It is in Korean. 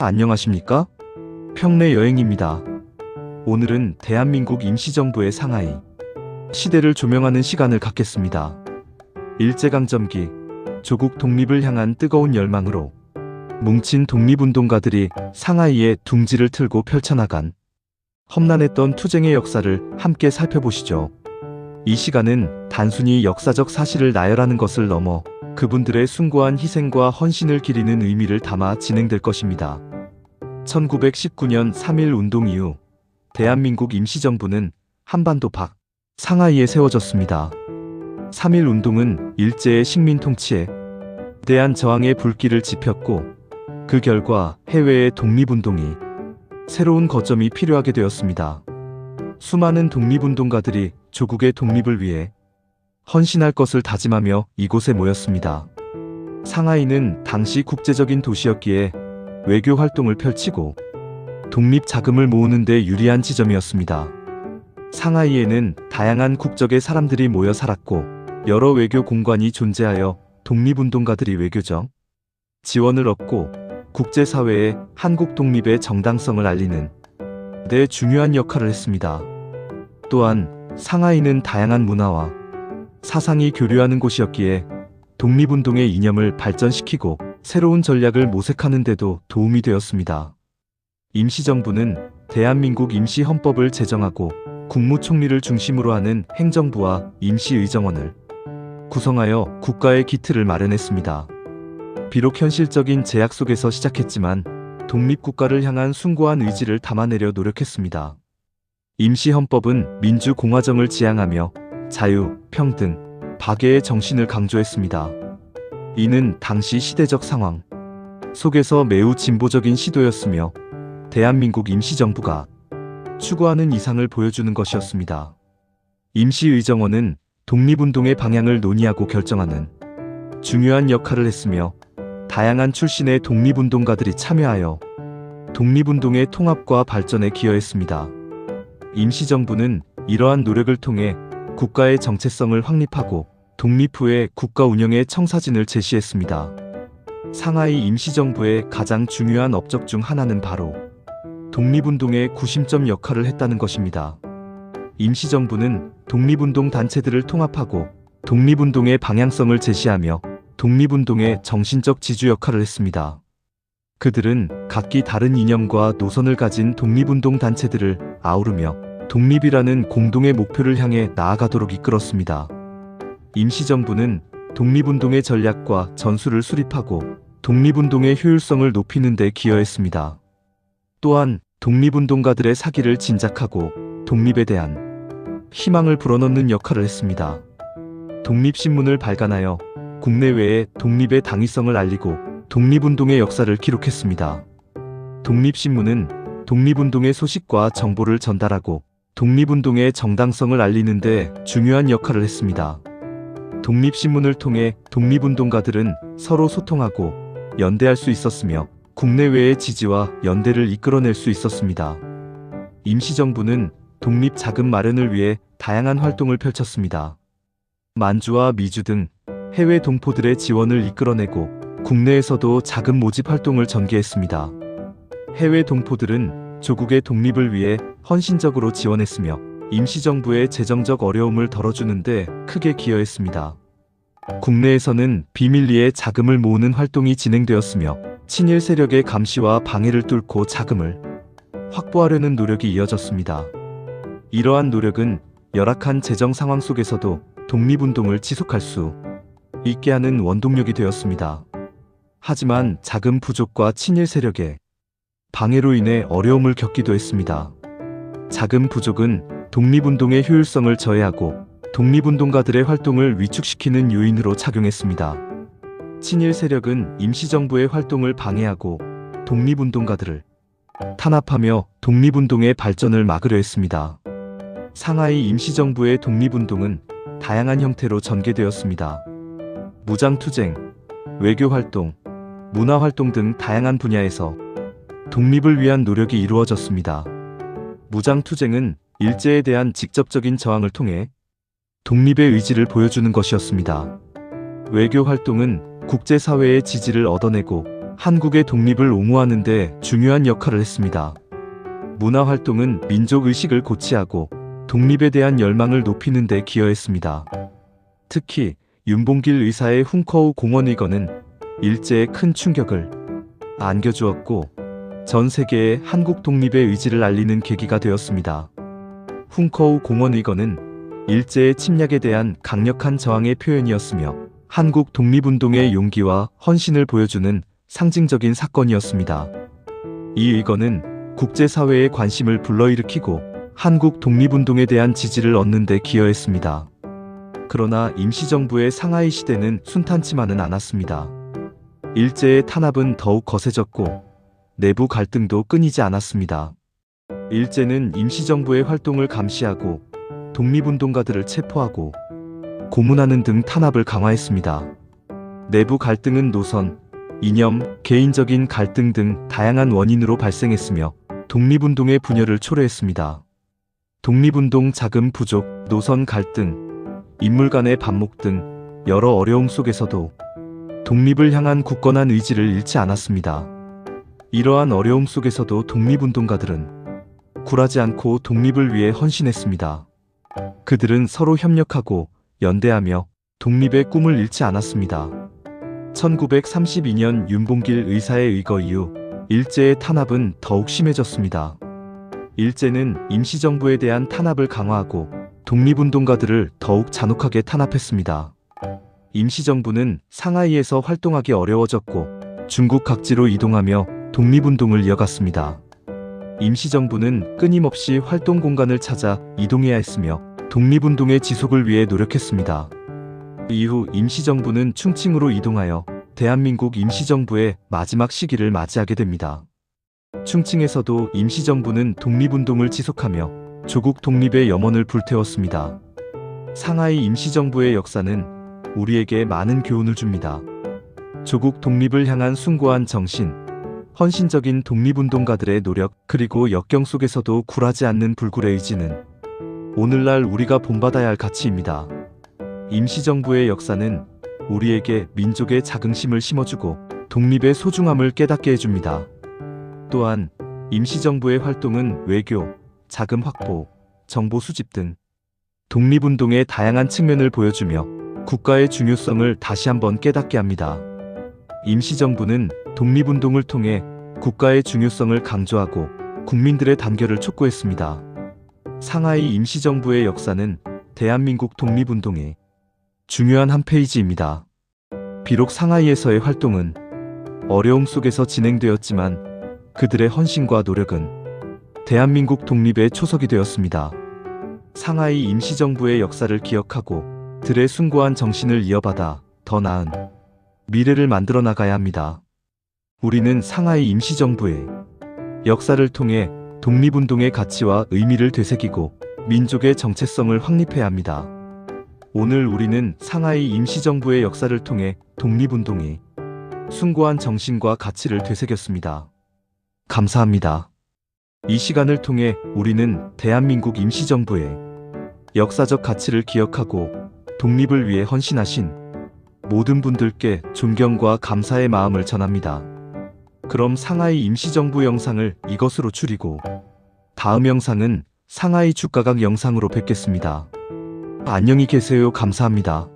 안녕하십니까? 평내 여행입니다. 오늘은 대한민국 임시정부의 상하이 시대를 조명하는 시간을 갖겠습니다. 일제강점기 조국 독립을 향한 뜨거운 열망으로 뭉친 독립운동가들이 상하이에 둥지를 틀고 펼쳐나간 험난했던 투쟁의 역사를 함께 살펴보시죠. 이 시간은 단순히 역사적 사실을 나열하는 것을 넘어 그분들의 숭고한 희생과 헌신을 기리는 의미를 담아 진행될 것입니다. 1919년 3.1 운동 이후 대한민국 임시정부는 한반도 밖 상하이에 세워졌습니다. 3.1 운동은 일제의 식민 통치에 대한 저항의 불길을 지폈고, 그 결과 해외의 독립운동이 새로운 거점이 필요하게 되었습니다. 수많은 독립운동가들이 조국의 독립을 위해 헌신할 것을 다짐하며 이곳에 모였습니다. 상하이는 당시 국제적인 도시였기에 외교 활동을 펼치고 독립 자금을 모으는 데 유리한 지점이었습니다. 상하이에는 다양한 국적의 사람들이 모여 살았고, 여러 외교 공관이 존재하여 독립운동가들이 외교적 지원을 얻고 국제사회에 한국 독립의 정당성을 알리는 데 중요한 역할을 했습니다. 또한 상하이는 다양한 문화와 사상이 교류하는 곳이었기에 독립운동의 이념을 발전시키고 새로운 전략을 모색하는 데도 도움이 되었습니다. 임시정부는 대한민국 임시헌법을 제정하고 국무총리를 중심으로 하는 행정부와 임시의정원을 구성하여 국가의 기틀을 마련했습니다. 비록 현실적인 제약 속에서 시작했지만 독립국가를 향한 숭고한 의지를 담아내려 노력했습니다. 임시헌법은 민주공화정을 지향하며 자유, 평등, 박애의 정신을 강조했습니다. 이는 당시 시대적 상황 속에서 매우 진보적인 시도였으며 대한민국 임시정부가 추구하는 이상을 보여주는 것이었습니다. 임시의정원은 독립운동의 방향을 논의하고 결정하는 중요한 역할을 했으며, 다양한 출신의 독립운동가들이 참여하여 독립운동의 통합과 발전에 기여했습니다. 임시정부는 이러한 노력을 통해 국가의 정체성을 확립하고 독립 후의 국가 운영의 청사진을 제시했습니다. 상하이 임시정부의 가장 중요한 업적 중 하나는 바로 독립운동의 구심점 역할을 했다는 것입니다. 임시정부는 독립운동 단체들을 통합하고 독립운동의 방향성을 제시하며 독립운동의 정신적 지주 역할을 했습니다. 그들은 각기 다른 이념과 노선을 가진 독립운동 단체들을 아우르며 독립이라는 공동의 목표를 향해 나아가도록 이끌었습니다. 임시정부는 독립운동의 전략과 전술을 수립하고 독립운동의 효율성을 높이는 데 기여했습니다. 또한 독립운동가들의 사기를 진작하고 독립에 대한 희망을 불어넣는 역할을 했습니다. 독립신문을 발간하여 국내외에 독립의 당위성을 알리고 독립운동의 역사를 기록했습니다. 독립신문은 독립운동의 소식과 정보를 전달하고 독립운동의 정당성을 알리는 데 중요한 역할을 했습니다. 독립신문을 통해 독립운동가들은 서로 소통하고 연대할 수 있었으며 국내외의 지지와 연대를 이끌어낼 수 있었습니다. 임시정부는 독립 자금 마련을 위해 다양한 활동을 펼쳤습니다. 만주와 미주 등 해외 동포들의 지원을 이끌어내고 국내에서도 자금 모집 활동을 전개했습니다. 해외 동포들은 조국의 독립을 위해 헌신적으로 지원했으며 임시정부의 재정적 어려움을 덜어주는 데 크게 기여했습니다. 국내에서는 비밀리에 자금을 모으는 활동이 진행되었으며 친일 세력의 감시와 방해를 뚫고 자금을 확보하려는 노력이 이어졌습니다. 이러한 노력은 열악한 재정 상황 속에서도 독립운동을 지속할 수 있게 하는 원동력이 되었습니다. 하지만 자금 부족과 친일 세력의 방해로 인해 어려움을 겪기도 했습니다. 자금 부족은 독립운동의 효율성을 저해하고 독립운동가들의 활동을 위축시키는 요인으로 작용했습니다. 친일 세력은 임시정부의 활동을 방해하고 독립운동가들을 탄압하며 독립운동의 발전을 막으려 했습니다. 상하이 임시정부의 독립운동은 다양한 형태로 전개되었습니다. 무장투쟁, 외교활동, 문화활동 등 다양한 분야에서 독립을 위한 노력이 이루어졌습니다. 무장투쟁은 일제에 대한 직접적인 저항을 통해 독립의 의지를 보여주는 것이었습니다. 외교활동은 국제사회의 지지를 얻어내고 한국의 독립을 옹호하는 데 중요한 역할을 했습니다. 문화활동은 민족의식을 고취하고 독립에 대한 열망을 높이는 데 기여했습니다. 특히 윤봉길 의사의 훈커우 공원의거는 일제에 큰 충격을 안겨주었고 전 세계에 한국 독립의 의지를 알리는 계기가 되었습니다. 훈커우 공원의거는 일제의 침략에 대한 강력한 저항의 표현이었으며 한국 독립운동의 용기와 헌신을 보여주는 상징적인 사건이었습니다. 이 의거는 국제사회의 관심을 불러일으키고 한국 독립운동에 대한 지지를 얻는 데 기여했습니다. 그러나 임시정부의 상하이 시대는 순탄치만은 않았습니다. 일제의 탄압은 더욱 거세졌고 내부 갈등도 끊이지 않았습니다. 일제는 임시정부의 활동을 감시하고 독립운동가들을 체포하고 고문하는 등 탄압을 강화했습니다. 내부 갈등은 노선, 이념, 개인적인 갈등 등 다양한 원인으로 발생했으며 독립운동의 분열을 초래했습니다. 독립운동 자금 부족, 노선 갈등, 인물 간의 반목 등 여러 어려움 속에서도 독립을 향한 굳건한 의지를 잃지 않았습니다. 이러한 어려움 속에서도 독립운동가들은 굴하지 않고 독립을 위해 헌신했습니다. 그들은 서로 협력하고 연대하며 독립의 꿈을 잃지 않았습니다. 1932년 윤봉길 의사의 의거 이후 일제의 탄압은 더욱 심해졌습니다. 일제는 임시정부에 대한 탄압을 강화하고 독립운동가들을 더욱 잔혹하게 탄압했습니다. 임시정부는 상하이에서 활동하기 어려워졌고 중국 각지로 이동하며 독립운동을 이어갔습니다. 임시정부는 끊임없이 활동 공간을 찾아 이동해야 했으며 독립운동의 지속을 위해 노력했습니다. 이후 임시정부는 충칭으로 이동하여 대한민국 임시정부의 마지막 시기를 맞이하게 됩니다. 충칭에서도 임시정부는 독립운동을 지속하며 조국 독립의 염원을 불태웠습니다. 상하이 임시정부의 역사는 우리에게 많은 교훈을 줍니다. 조국 독립을 향한 숭고한 정신, 헌신적인 독립운동가들의 노력, 그리고 역경 속에서도 굴하지 않는 불굴의 의지는 오늘날 우리가 본받아야 할 가치입니다. 임시정부의 역사는 우리에게 민족의 자긍심을 심어주고 독립의 소중함을 깨닫게 해줍니다. 또한 임시정부의 활동은 외교, 자금 확보, 정보 수집 등 독립운동의 다양한 측면을 보여주며 국가의 중요성을 다시 한번 깨닫게 합니다. 임시정부는 독립운동을 통해 국가의 중요성을 강조하고 국민들의 단결을 촉구했습니다. 상하이 임시정부의 역사는 대한민국 독립운동의 중요한 한 페이지입니다. 비록 상하이에서의 활동은 어려움 속에서 진행되었지만 그들의 헌신과 노력은 대한민국 독립의 초석이 되었습니다. 상하이 임시정부의 역사를 기억하고 들의 숭고한 정신을 이어받아 더 나은 미래를 만들어 나가야 합니다. 우리는 상하이 임시정부의 역사를 통해 독립운동의 가치와 의미를 되새기고 민족의 정체성을 확립해야 합니다. 오늘 우리는 상하이 임시정부의 역사를 통해 독립운동의 숭고한 정신과 가치를 되새겼습니다. 감사합니다. 이 시간을 통해 우리는 대한민국 임시정부의 역사적 가치를 기억하고 독립을 위해 헌신하신 모든 분들께 존경과 감사의 마음을 전합니다. 그럼 상하이 임시정부 영상을 이것으로 줄이고 다음 영상은 상하이 주가강 영상으로 뵙겠습니다. 안녕히 계세요. 감사합니다.